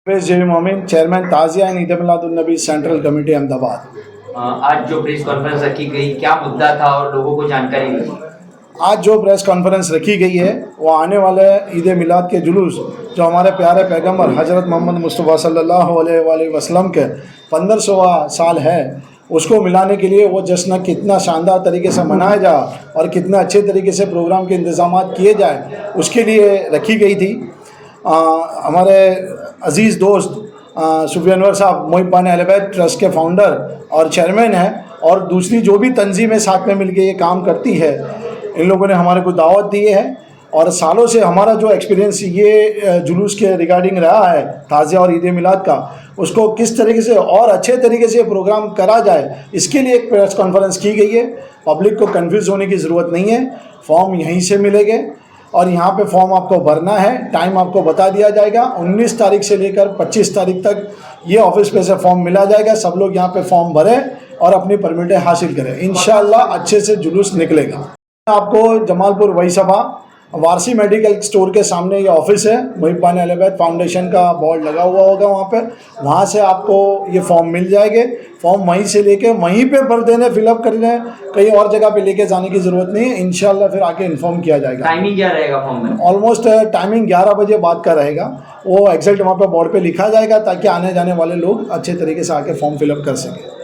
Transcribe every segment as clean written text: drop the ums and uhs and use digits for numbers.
मोमिन चेयरमैन ताज़िया ईद मिलादुन्नबी central committee Ahmedabad. आज जो प्रेस कॉन्फ्रेंस रखी गई, क्या मुद्दा था और लोगों को जानकारी दी? आज जो प्रेस कॉन्फ्रेंस रखी गई है वो आने वाले ईद मिलाद के जुलूस जो हमारे प्यारे पैगंबर हज़रत मोहम्मद मुस्तफ़ा सल्लल्लाहु अलैहि वसल्लम के 1500वां साल है, उसको मिलाने के लिए वो जश्न कितना शानदार तरीके से मनाया जाए और कितना अच्छे तरीके से प्रोग्राम के इंतज़ाम किए जाए, उसके लिए रखी गई थी। हमारे अज़ीज़ दोस्त सूफी अनवर साहब मोहिब बाने अहले बैत ट्रस्ट के फाउंडर और चेयरमैन हैं, और दूसरी जो भी तंजीमें साथ में मिलकर ये काम करती है, इन लोगों ने हमारे को दावत दी है। और सालों से हमारा जो एक्सपीरियंस ये जुलूस के रिगार्डिंग रहा है ताज़िया और ईद मिलाद का, उसको किस तरीके से और अच्छे तरीके से प्रोग्राम करा जाए, इसके लिए एक प्रेस कॉन्फ्रेंस की गई है। पब्लिक को कंफ्यूज होने की ज़रूरत नहीं है, फॉर्म यहीं से मिलेंगे और यहाँ पे फॉर्म आपको भरना है। टाइम आपको बता दिया जाएगा, 19 तारीख से लेकर 25 तारीख तक ये ऑफिस पे से फॉर्म मिला जाएगा। सब लोग यहाँ पे फॉर्म भरें और अपनी परमिटें हासिल करें, इंशाअल्लाह अच्छे से जुलूस निकलेगा। आपको जमालपुर वही सभा वारसी मेडिकल स्टोर के सामने ये ऑफिस है, मोहिब बाने अहले बैत फाउंडेशन का बोर्ड लगा हुआ होगा वहाँ पे, वहाँ से आपको ये फॉर्म मिल जाएंगे। फॉर्म वहीं से लेके वहीं पे भर देने, फिलअप करने, कहीं और जगह पे लेके जाने की ज़रूरत नहीं है। इंशाल्लाह फिर आके इन्फॉर्म किया जाएगा। टाइमिंग क्या रहेगा फॉर्म में? ऑलमोस्ट टाइमिंग 11 बजे बाद का रहेगा, वो एग्जैक्ट वहाँ पे बोर्ड पे लिखा जाएगा ताकि आने जाने वाले लोग अच्छे तरीके से आके फॉर्म फिलअप कर सकें।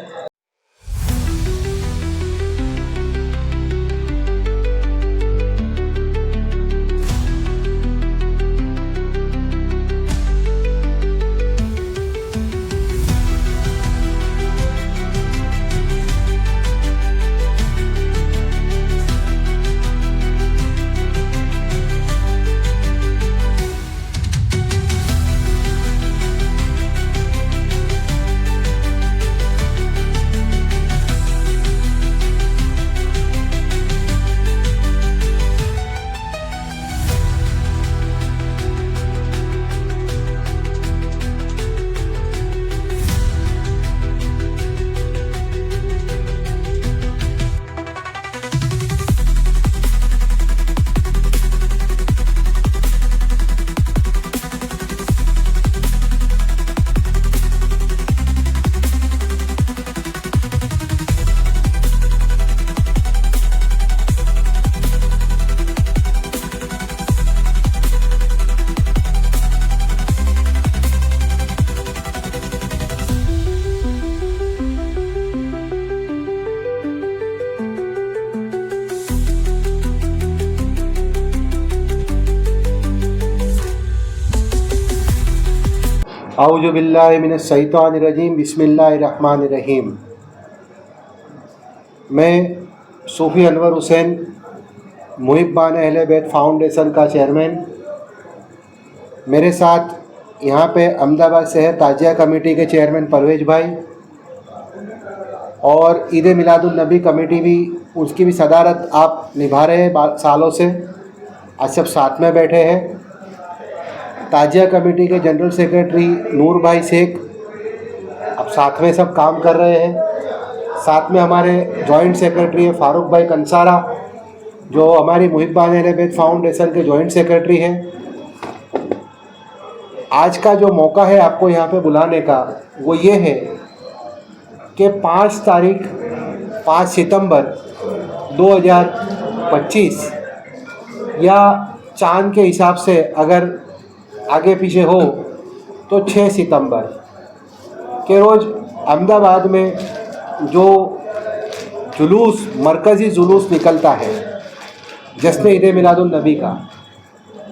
औज़ु बिल्लाहि मिनश शैतानिर रजीम, बिस्मिल्लाहिर रहमानिर रहीम। मैं सूफी अनवर हुसैन, मोहिब बाने अहले बैत फाउंडेशन का चेयरमैन, मेरे साथ यहाँ पे अहमदाबाद शहर ताज़िया कमेटी के चेयरमैन परवेज भाई और ईद मिलादुन्नबी कमेटी भी, उसकी भी सदारत आप निभा रहे हैं सालों से। आज सब साथ में बैठे हैं। ताज़िया कमेटी के जनरल सेक्रेटरी नूर भाई शेख अब साथ में सब काम कर रहे हैं। साथ में हमारे जॉइंट सेक्रेटरी है फारूक भाई कंसारा, जो हमारी मोहिब बाने अहले बैत फाउंडेशन के जॉइंट सेक्रेटरी हैं। आज का जो मौका है आपको यहाँ पे बुलाने का, वो ये है कि 5 सितंबर 2025 या चाँद के हिसाब से अगर आगे पीछे हो तो 6 सितंबर के रोज़ अहमदाबाद में जो जुलूस, मरकज़ी जुलूस निकलता है जश्न ईद मिलादुन्नबी का,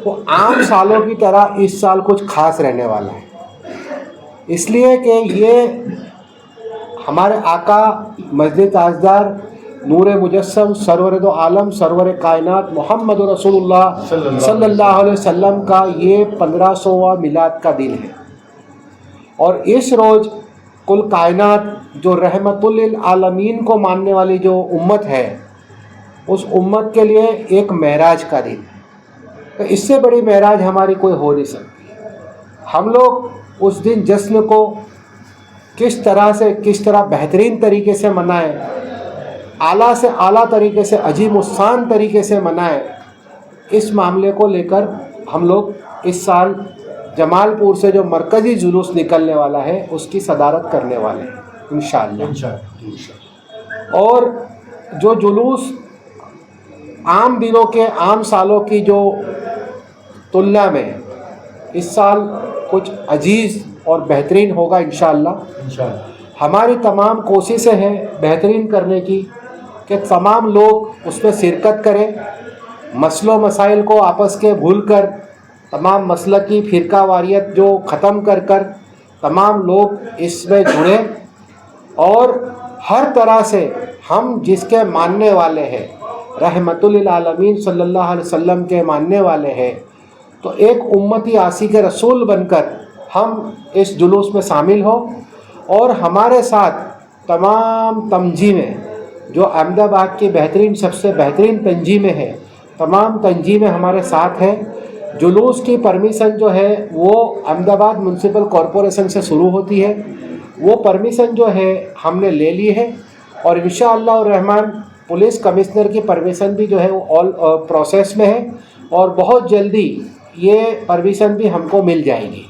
वो आम सालों की तरह इस साल कुछ ख़ास रहने वाला है। इसलिए कि ये हमारे आका मस्जिद ताजदार नूर मुजस्सम सरवर दो आलम सरवर कायनात मोहम्मद रसूलुल्लाह सल्लल्लाहु अलैहि वसल्लम का ये 1500वां मिलाद का दिन है। और इस रोज़ कुल कायनात जो रहमतुल लिल आलमीन को मानने वाली जो उम्मत है, उस उम्मत के लिए एक महराज का दिन है। तो इससे बड़ी महराज हमारी कोई हो नहीं सकती। हम लोग उस दिन जश्न को किस तरह बेहतरीन तरीके से मनाएं, आला से आला तरीके से, अजीम उस्सान तरीके से मनाएं, इस मामले को लेकर हम लोग इस साल जमालपुर से जो मरकज़ी जुलूस निकलने वाला है उसकी सदारत करने वाले हैं इंशाअल्लाह। और जो जुलूस आम दिनों के आम सालों की जो तुलना में इस साल कुछ अजीज़ और बेहतरीन होगा इंशाअल्लाह। हमारी तमाम कोशिशें हैं बेहतरीन करने की कि तमाम लोग उसमें शिरकत करें, मसलों मसाइल को आपस के भूल कर, तमाम मसलकी फ़िरका वारियत जो ख़त्म कर कर तमाम लोग इसमें जुड़ें और हर तरह से हम जिसके मानने वाले हैं, रहमतुल लिल आलमीन सल्लल्लाहु अलैहि वसल्लम के मानने वाले हैं, तो एक उम्मती आशिक रसूल बनकर हम इस जुलूस में शामिल हो और हमारे साथ तमाम तंजीमें जो अहमदाबाद की बेहतरीन सबसे बेहतरीन तंजीमें हैं, तमाम तंजीमें हमारे साथ हैं। जुलूस की परमिशन जो है वो अहमदाबाद म्यूनसिपल कॉरपोरेशन से शुरू होती है, वो परमिशन जो है हमने ले ली है और इंशाअल्लाह रहमान पुलिस कमिश्नर की परमिशन भी जो है वो ऑल प्रोसेस में है और बहुत जल्दी ये परमिशन भी हमको मिल जाएगी।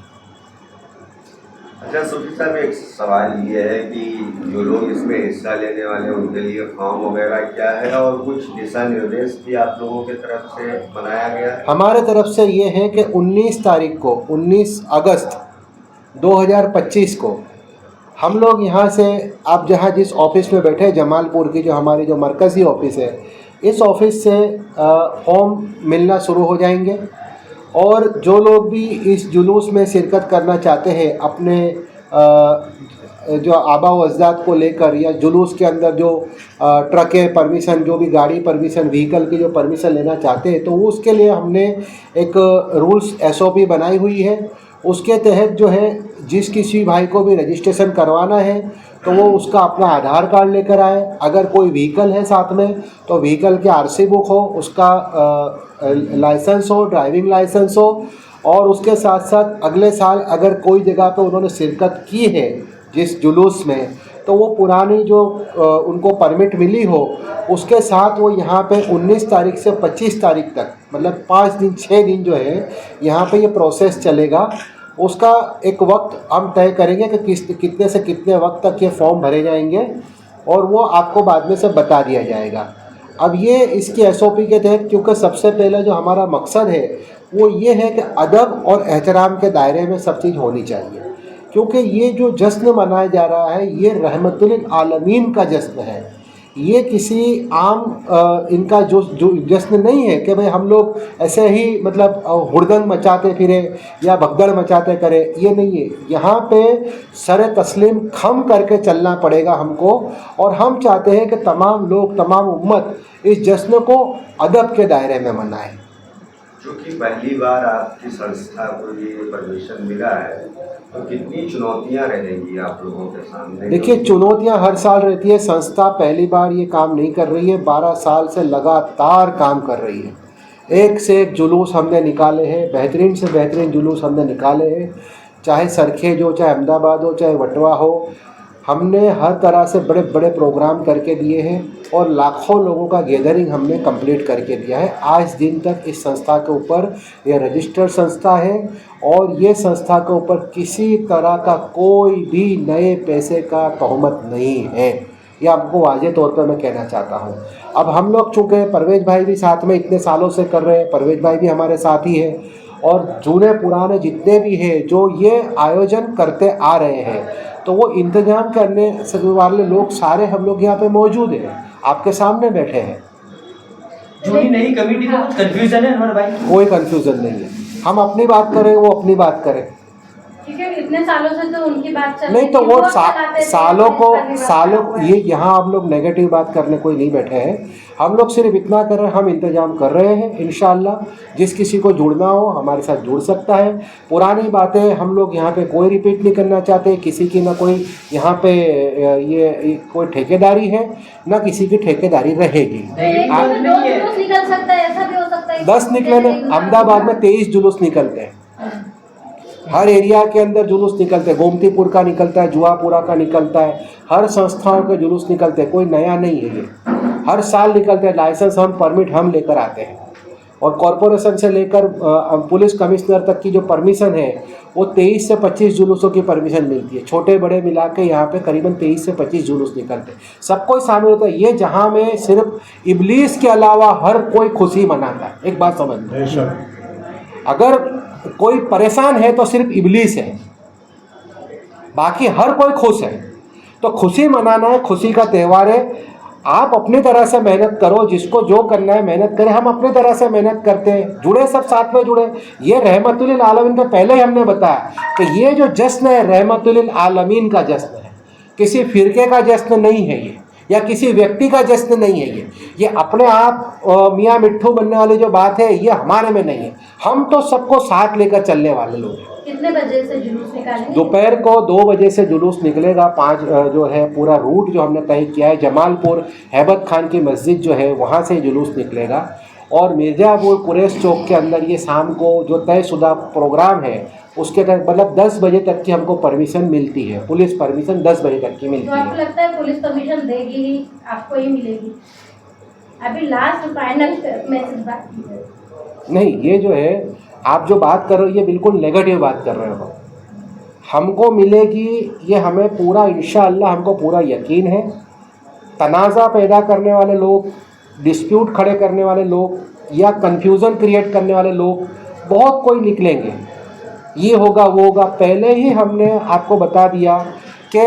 अच्छा सूफी साहब, एक सवाल ये है कि जो लोग इसमें हिस्सा लेने वाले हैं उनके लिए फॉर्म वगैरह क्या है और कुछ दिशा निर्देश भी आप लोगों की तरफ से बनाया गया है? हमारे तरफ से ये है कि 19 तारीख को 19 अगस्त 2025 को हम लोग यहाँ से, आप जहाँ जिस ऑफिस में बैठे जमालपुर की जो हमारी जो मरकज़ी ऑफिस है, इस ऑफिस से फॉर्म मिलना शुरू हो जाएंगे और जो लोग भी इस जुलूस में शिरकत करना चाहते हैं अपने जो आबा व अजदाद को लेकर या जुलूस के अंदर जो ट्रकें परमिशन, जो भी गाड़ी परमिशन, व्हीकल की जो परमिशन लेना चाहते हैं, तो उसके लिए हमने एक रूल्स SOP बनाई हुई है। उसके तहत जो है जिस किसी भाई को भी रजिस्ट्रेशन करवाना है तो वो उसका अपना आधार कार्ड लेकर आए, अगर कोई व्हीकल है साथ में तो व्हीकल के RC बुक हो, उसका लाइसेंस हो, ड्राइविंग लाइसेंस हो और उसके साथ साथ अगले साल अगर कोई जगह पे उन्होंने शिरकत की है जिस जुलूस में, तो वो पुरानी जो उनको परमिट मिली हो उसके साथ वो यहाँ पे 19 तारीख से 25 तारीख तक, मतलब 5 दिन 6 दिन जो है यहाँ पे ये प्रोसेस चलेगा। उसका एक वक्त हम तय करेंगे कि कितने से कितने वक्त तक ये फॉर्म भरे जाएंगे और वो आपको बाद में से बता दिया जाएगा। अब ये इसकी SOP के तहत, क्योंकि सबसे पहले जो हमारा मकसद है वो ये है कि अदब और एहतराम के दायरे में सब चीज़ होनी चाहिए, क्योंकि ये जो जश्न मनाया जा रहा है ये रहमतुल लिल आलमीन का जश्न है। ये किसी आम इनका जो जश्न नहीं है कि भाई हम लोग ऐसे ही मतलब हुड़दंग मचाते फिरे या भगदड़ मचाते करें, ये नहीं है। यहाँ पे सर तस्लीम खम करके चलना पड़ेगा हमको और हम चाहते हैं कि तमाम लोग, तमाम उम्मत इस जश्न को अदब के दायरे में मनाएं। चूँकि पहली बार आपकी संस्था को ये परमिशन मिला है, तो कितनी चुनौतियां रहेंगी आप लोगों के सामने? देखिए, चुनौतियां हर साल रहती है। संस्था पहली बार ये काम नहीं कर रही है, 12 साल से लगातार काम कर रही है। एक से एक जुलूस हमने निकाले हैं, बेहतरीन से बेहतरीन जुलूस हमने निकाले हैं, चाहे सरखेज हो, चाहे अहमदाबाद हो, चाहे वटवा हो। हमने हर तरह से बड़े बड़े प्रोग्राम करके दिए हैं और लाखों लोगों का गैदरिंग हमने कंप्लीट करके दिया है। आज दिन तक इस संस्था के ऊपर, यह रजिस्टर्ड संस्था है और ये संस्था के ऊपर किसी तरह का कोई भी नए पैसे का तोहमत नहीं है। ये आपको वाज़ेह तौर पर मैं कहना चाहता हूँ। अब हम लोग चूँकि परवेज़ भाई भी साथ में इतने सालों से कर रहे हैं, परवेज़ भाई भी हमारे साथ ही है और जूने पुराने जितने भी हैं जो ये आयोजन करते आ रहे हैं, तो वो इंतज़ाम करने वाले लोग सारे हम लोग यहाँ पे मौजूद हैं, आपके सामने बैठे हैं। जुड़ी नई कमेटी का कुछ कंफ्यूजन है अनवर भाई? कोई कंफ्यूजन नहीं है। हम अपनी बात करें, वो अपनी बात करें। ठीक है, इतने सालों से तो उनकी बात चल नहीं तो वो सालों ये यहाँ हम लोग नेगेटिव बात करने कोई नहीं बैठे हैं। हम लोग सिर्फ इतना कर रहे हैं, हम इंतजाम कर रहे हैं। इंशाअल्लाह जिस किसी को जुड़ना हो हमारे साथ जुड़ सकता है। पुरानी बातें हम लोग यहाँ पे कोई रिपीट नहीं करना चाहते। किसी की ना कोई यहाँ पे ये कोई ठेकेदारी है, ना किसी की ठेकेदारी रहेगी। 10 निकले ना, अहमदाबाद में 23 जुलूस निकलते हैं, हर एरिया के अंदर जुलूस निकलते हैं। गोमतीपुर का निकलता है, जुआपुरा का निकलता है, हर संस्थाओं के जुलूस निकलते हैं। कोई नया नहीं है, ये हर साल निकलते हैं। लाइसेंस हम परमिट हम लेकर आते हैं। और कॉरपोरेशन से लेकर पुलिस कमिश्नर तक की जो परमिशन है वो 23 से 25 जुलूसों की परमिशन मिलती है। छोटे बड़े मिला के यहाँ पे करीबन 23 से 25 जुलूस निकलते हैं, सब कोई शामिल होता है। ये जहाँ में सिर्फ इबलीस के अलावा हर कोई खुशी मनाता है। एक बात समझ लो, अगर कोई परेशान है तो सिर्फ इबलीस है, बाकी हर कोई खुश है। तो खुशी मनाना है, खुशी का त्यौहार है। आप अपनी तरह से मेहनत करो, जिसको जो करना है मेहनत करें। हम अपनी तरह से मेहनत करते हैं, जुड़े सब साथ में जुड़े। ये रहमतुल आलमीन का पहले ही हमने बताया कि ये जो जश्न है रहमतुल आलमीन का जश्न है, किसी फिरके का जश्न नहीं है ये, या किसी व्यक्ति का जश्न नहीं है ये अपने आप मियाँ मिट्ठू बनने वाली जो बात है ये हमारे में नहीं है। हम तो सबको साथ लेकर चलने वाले लोग हैं। कितने बजे से जुलूस निकालेंगे? दोपहर को 2 बजे से जुलूस निकलेगा। 5 जो है पूरा रूट जो हमने तय किया है, जमालपुर हैबत खान की मस्जिद जो है वहाँ से जुलूस निकलेगा और मिर्ज़ापुर कुरैश चौक के अंदर ये शाम को जो तयशुदा प्रोग्राम है उसके तक मतलब 10 बजे तक की हमको परमिशन मिलती है। पुलिस परमिशन 10 बजे तक की मिलती तो आपको है। लगता है पुलिस परमिशन देगी ही, आपको ही मिलेगी? अभी लास्ट फाइनल मैसेज बाकी है। नहीं, ये जो है आप जो बात कर रहे हो ये बिल्कुल नेगेटिव बात कर रहे हो। हमको मिलेगी ये हमें पूरा इंशाअल्लाह हमको पूरा यकीन है। तनाज़ा पैदा करने वाले लोग, डिस्प्यूट खड़े करने वाले लोग या कन्फ्यूज़न क्रिएट करने वाले लोग बहुत कोई निकलेंगे, ये होगा वो होगा। पहले ही हमने आपको बता दिया कि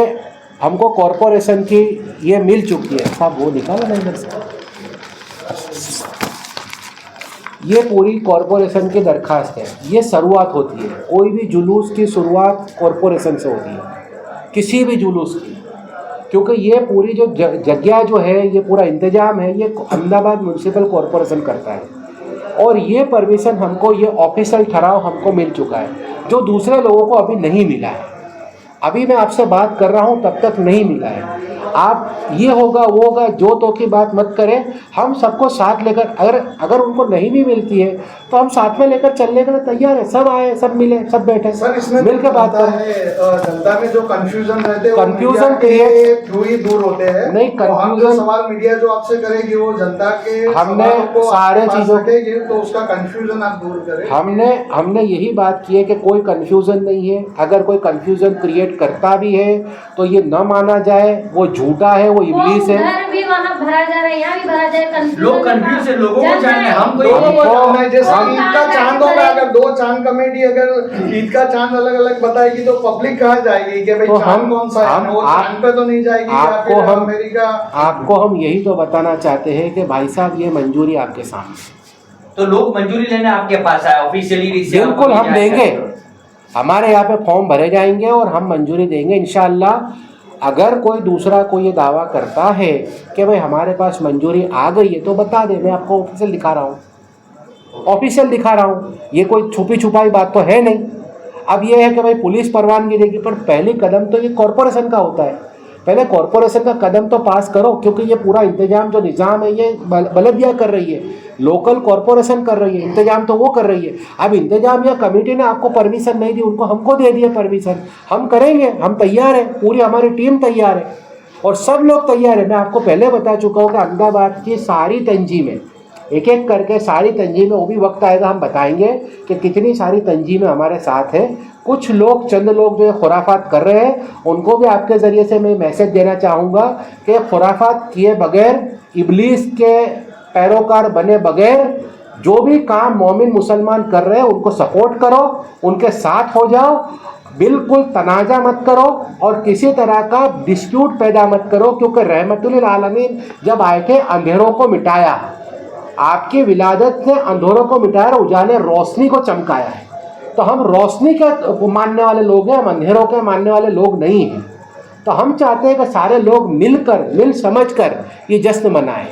हमको कॉरपोरेशन की ये मिल चुकी है। साहब वो निकालो ना इधर से, ये पूरी कॉरपोरेशन की दरख्वास्त है। ये शुरुआत होती है, कोई भी जुलूस की शुरुआत कॉरपोरेशन से होती है, किसी भी जुलूस की, क्योंकि ये पूरी जो जगह जो है ये पूरा इंतजाम है ये अहमदाबाद म्यूनसिपल कॉरपोरेशन करता है। और ये परमिशन हमको, ये ऑफिशियल ठहराव हमको मिल चुका है, जो दूसरे लोगों को अभी नहीं मिला है। अभी मैं आपसे बात कर रहा हूँ तब तक नहीं मिला है। आप ये होगा वो होगा जो तो की बात मत करें। हम सबको साथ लेकर, अगर उनको नहीं भी मिलती है तो हम साथ में लेकर चलने के लिए तैयार है। सब आए, सब मिले, सब बैठे, सर इसमें मिल के बात करें। जनता में जो कंफ्यूजन रहते हैं कंफ्यूजन क्रिएट थ्रू ही दूर होते हैं। नहीं, कंफ्यूजन सवाल मीडिया जो आपसे करेगी वो जनता के हमने सारे चीजों तो उसका कंफ्यूजन आप दूर करें। हमने यही बात की है कि कोई कंफ्यूजन नहीं है। अगर कोई कंफ्यूजन क्रिएट करता भी है तो ये न माना जाए, वो झूठा है, वो इब्लीस है। उधर भी वहाँ भरा जा रहा है, यहाँ भी भरा जाए। लोग कंफ्यूज है, लोगों को जानना है, हम कोई जैसे ईद का चांद होगा, अगर 2 चांद कमेटी अगर ईद का चांद अलग अलग बताएगी तो पब्लिक कहाँ जाएगी कि भाई तो चांद कौन सा है? वो चांद पे तो नहीं जाएगी। आपको हम यही तो बताना चाहते हैं कि भाई साहब ये मंजूरी आपके सामने। तो लोग मंजूरी लेने आपके पास आए ऑफिशियली? बिल्कुल हम देंगे, हमारे यहाँ पे फॉर्म भरे जाएंगे और हम मंजूरी देंगे इंशाअल्लाह। अगर कोई दूसरा कोई ये दावा करता है कि भाई हमारे पास मंजूरी आ गई है तो बता दे, मैं आपको ऑफिशियल दिखा रहा हूँ, ऑफिशियल दिखा रहा हूँ। ये कोई छुपी छुपाई बात तो है नहीं। अब ये है कि भाई पुलिस परवानगी देगी, पर पहली कदम तो ये कॉरपोरेशन का होता है। पहले कॉरपोरेशन का कदम तो पास करो, क्योंकि ये पूरा इंतजाम जो निज़ाम है ये बलदिया कर रही है, लोकल कॉरपोरेशन कर रही है, इंतजाम तो वो कर रही है। अब इंतजाम या कमेटी ने आपको परमिशन नहीं दी, उनको हमको दे दिया परमिशन, हम करेंगे, हम तैयार हैं, पूरी हमारी टीम तैयार है और सब लोग तैयार है। मैं आपको पहले बता चुका हूँ कि अहमदाबाद की सारी तंजीमें, एक एक करके सारी तंजीमें, वो भी वक्त आएगा हम बताएंगे कि कितनी सारी तंजीमें हमारे साथ है। कुछ लोग, चंद लोग जो है खुराफात कर रहे हैं, उनको भी आपके ज़रिए से मैं मैसेज देना चाहूँगा कि खुराफात किए बगैर, इब्लीस के पैरोकार बने बगैर जो भी काम मोमिन मुसलमान कर रहे हैं उनको सपोर्ट करो, उनके साथ हो जाओ, बिल्कुल तनाज़ा मत करो और किसी तरह का डिस्प्यूट पैदा मत करो। क्योंकि रहमतुल आलमीन जब आए थे अंधेरों को मिटाया, आपकी विलादत ने अंधेरों को मिटाया और उजाले रोशनी को चमकाया है। तो हम रोशनी के मानने वाले लोग हैं, हम अंधेरों के मानने वाले लोग नहीं हैं। तो हम चाहते हैं कि सारे लोग मिलकर, मिल समझ कर ये जश्न मनाएं।